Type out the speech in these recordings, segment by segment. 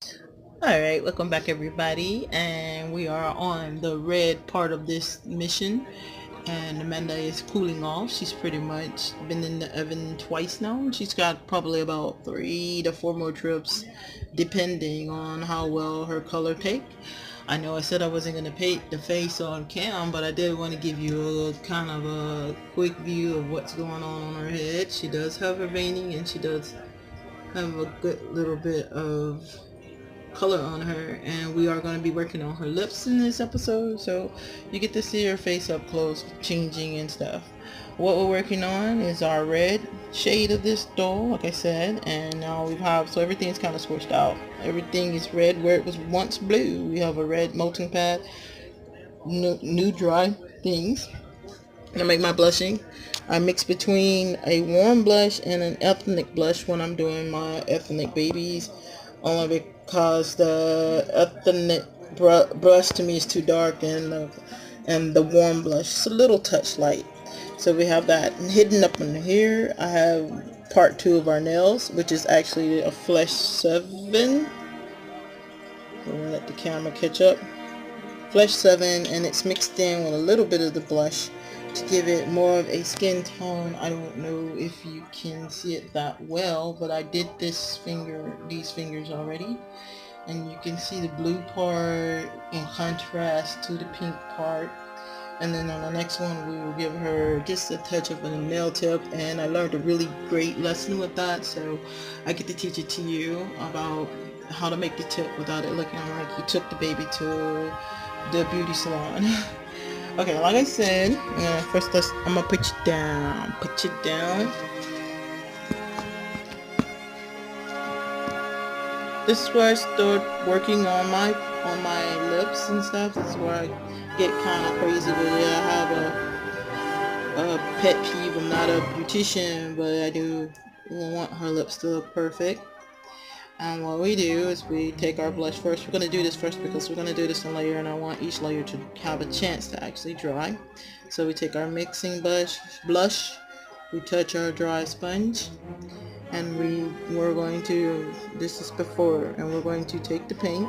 Alright, welcome back everybody, and we are on the red part of this mission, and Amanda is cooling off. She's pretty much been in the oven twice now. She's got probably about 3 to 4 more trips depending on how well her color take. I know I said I wasn't going to paint the face on cam, but I did want to give you a kind of a quick view of what's going on her head. She does have her veining, and she does have a good little bit of color on her, and we are going to be working on her lips in this episode, so you get to see her face up close changing and stuff. What we're working on is our red shade of this doll, like I said, and now we have, so everything is kind of switched out. Everything is red where it was once blue. We have a red molting pad, new dry things. I make my blushing. I mix between a warm blush and an ethnic blush when I'm doing my ethnic babies, only because the ethnic brush to me is too dark, and the warm blush is a little touch light. So we have that. And hidden up in here, I have part 2 of our nails, which is actually a Flesh 7. I'm gonna let the camera catch up. Flesh 7, and it's mixed in with a little bit of the blush to give it more of a skin tone. I don't know if you can see it that well, but I did these fingers already, and you can see the blue part in contrast to the pink part. And then on the next one we will give her just a touch of a nail tip, and I learned a really great lesson with that, so I get to teach it to you about how to make the tip without it looking like you took the baby to the beauty salon. Okay, like I said, first I'm gonna put you down. Put you down. This is where I start working on my lips and stuff. This is where I get kind of crazy with it. I have a pet peeve. I'm not a beautician, but I do want her lips to look perfect. And what we do is we take our blush first. We're going to do this first because we're going to do this in layer, and I want each layer to have a chance to actually dry. So we take our mixing blush, we touch our dry sponge, and we're going to, this is before, and we're going to take the paint,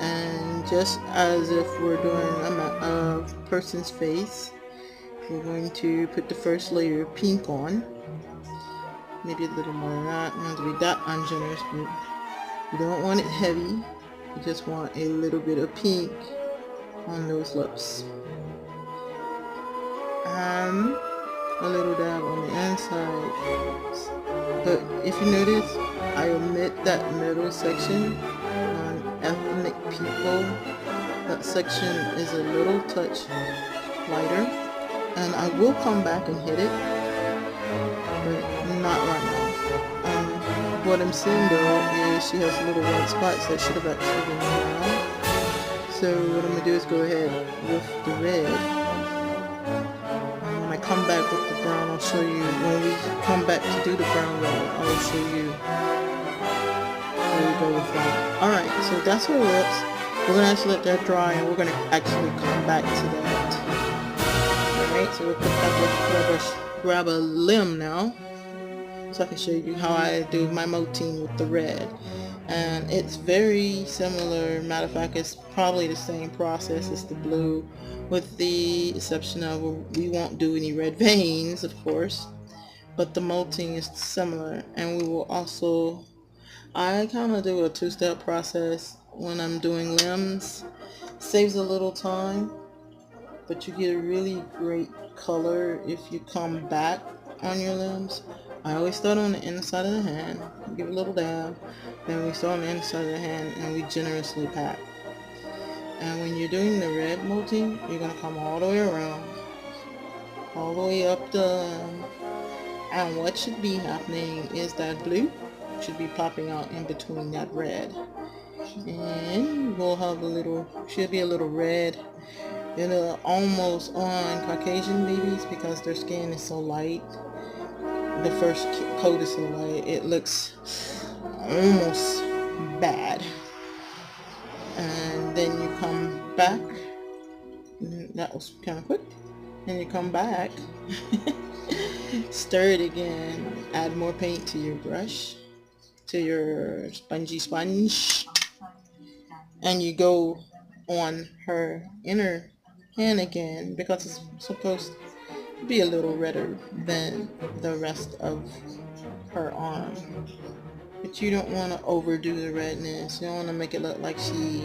and just as if we're doing a person's face, we're going to put the first layer of pink on. Maybe a little more than that. Not to be that ungenerous, but you don't want it heavy. You just want a little bit of pink on those lips. And a little dab on the inside. But if you notice, I omit that middle section on ethnic people. That section is a little touch lighter. And I will come back and hit it, but not right now. What I'm seeing though is she has little white spots that should have actually been brown. So what I'm going to do is go ahead with the red. And when I come back with the brown, I'll show you, when we come back to do the brown one, I will show you where we go with that. Alright, so that's her lips. We're going to actually let that dry, and we're going to actually come back to that. Alright, so we'll put that with grab a limb now, so I can show you how I do my moteen with the red. And it's very similar. Matter of fact, it's probably the same process as the blue, with the exception of we won't do any red veins, of course, but the molting is similar. And we will also, I kind of do a 2-step process when I'm doing limbs. Saves a little time, but you get a really great color if you come back on your limbs. I always start on the inside of the hand, give a little dab, then we start on the inside of the hand, and we generously pat. And when you're doing the red molting, you're going to come all the way around, all the way up the, and what should be happening is that blue should be popping out in between that red. And we'll have a little, should be a little red. It'll almost on Caucasian babies, because their skin is so light. The first coat is so light, it looks almost bad. And then you come back. That was kind of quick. Then you come back, stir it again, add more paint to your brush, to your spongy sponge, and you go on her inner hand again, because it's supposed to be a little redder than the rest of her arm. But you don't want to overdo the redness. You don't want to make it look like she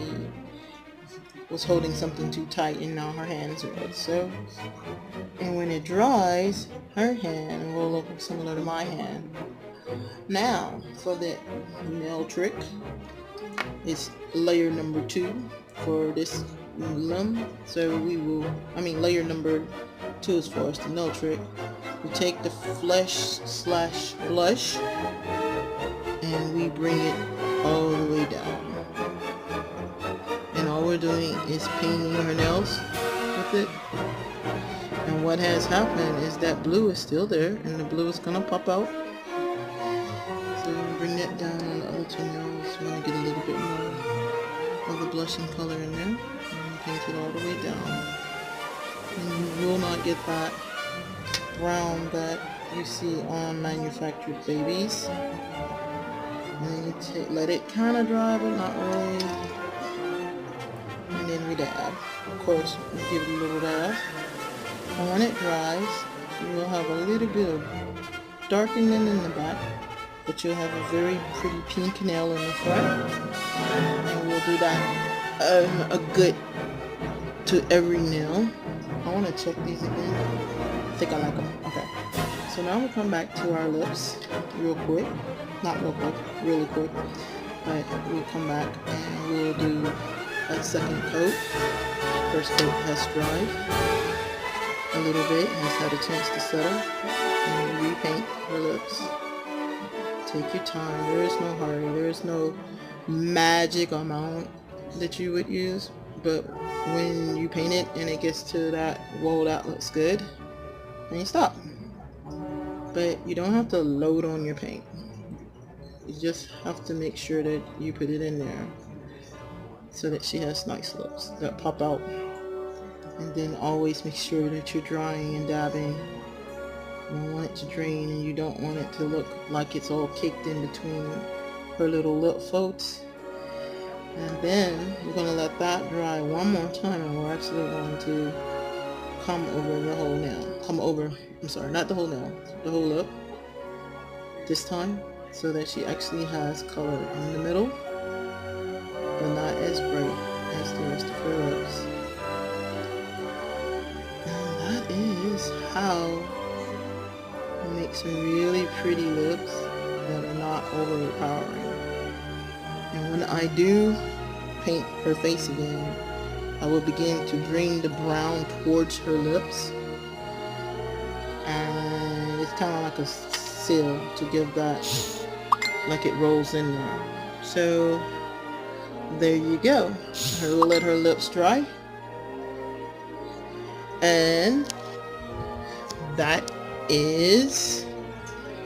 was holding something too tight and now her hand's red. So, and when it dries, her hand will look similar to my hand. Now, for the nail trick, it's layer number 2 for this limb. So layer number 2 is for us the nail trick. We take the flesh / blush and we bring it all the way down. And all we're doing is painting her nails with it. And what has happened is that blue is still there, and the blue is gonna pop out. So we bring that down on the other two nails. We want to get a little bit more of the blushing color in there, and paint it all the way down. And you will not get that brown that you see on manufactured babies. And then you let it kind of dry, but not really. And then we dab. Of course, we give it a little dab. And when it dries, you will have a little bit of darkening in the back, but you'll have a very pretty pink nail in the front. And we'll do that a good to every nail. I want to check these again. I think I like them. Okay. So now we'll come back to our lips real quick. Not real quick, really quick. But we'll come back and we'll do a second coat. First coat has dried a little bit, has had a chance to settle, and repaint her lips. Take your time. There is no hurry. There is no magic amount that you would use, but when you paint it and it gets to that, whoa, that looks good, then you stop. But you don't have to load on your paint. You just have to make sure that you put it in there so that she has nice lips that pop out. And then always make sure that you're drying and dabbing. You don't want it to drain, and you don't want it to look like it's all caked in between her little lip folds. And then we're going to let that dry one more time, and we're actually going to come over the whole nail. I'm sorry, not the whole nail, the whole lip this time, so that she actually has color in the middle, but not as bright as the rest of her lips. And that is how you make some really pretty lips that are not overpowering. And when I do paint her face again, I will begin to bring the brown towards her lips, and it's kind of like a seal to give that, like it rolls in there. So there you go. We'll let her lips dry, and that is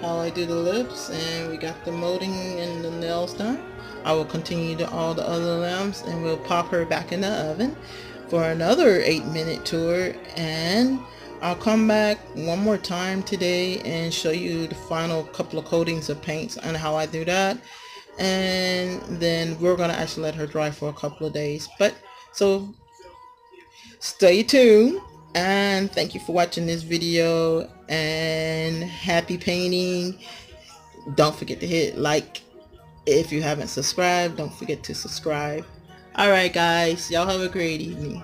how I do the lips. And we got the molding and the nails done. I will continue to all the other limbs, and we'll pop her back in the oven for another 8-minute tour, and I'll come back one more time today and show you the final couple of coatings of paints and how I do that. And then we're gonna actually let her dry for a couple of days. But so stay tuned, and thank you for watching this video, and happy painting. Don't forget to hit like. If you haven't subscribed, don't forget to subscribe. Alright guys, y'all have a great evening.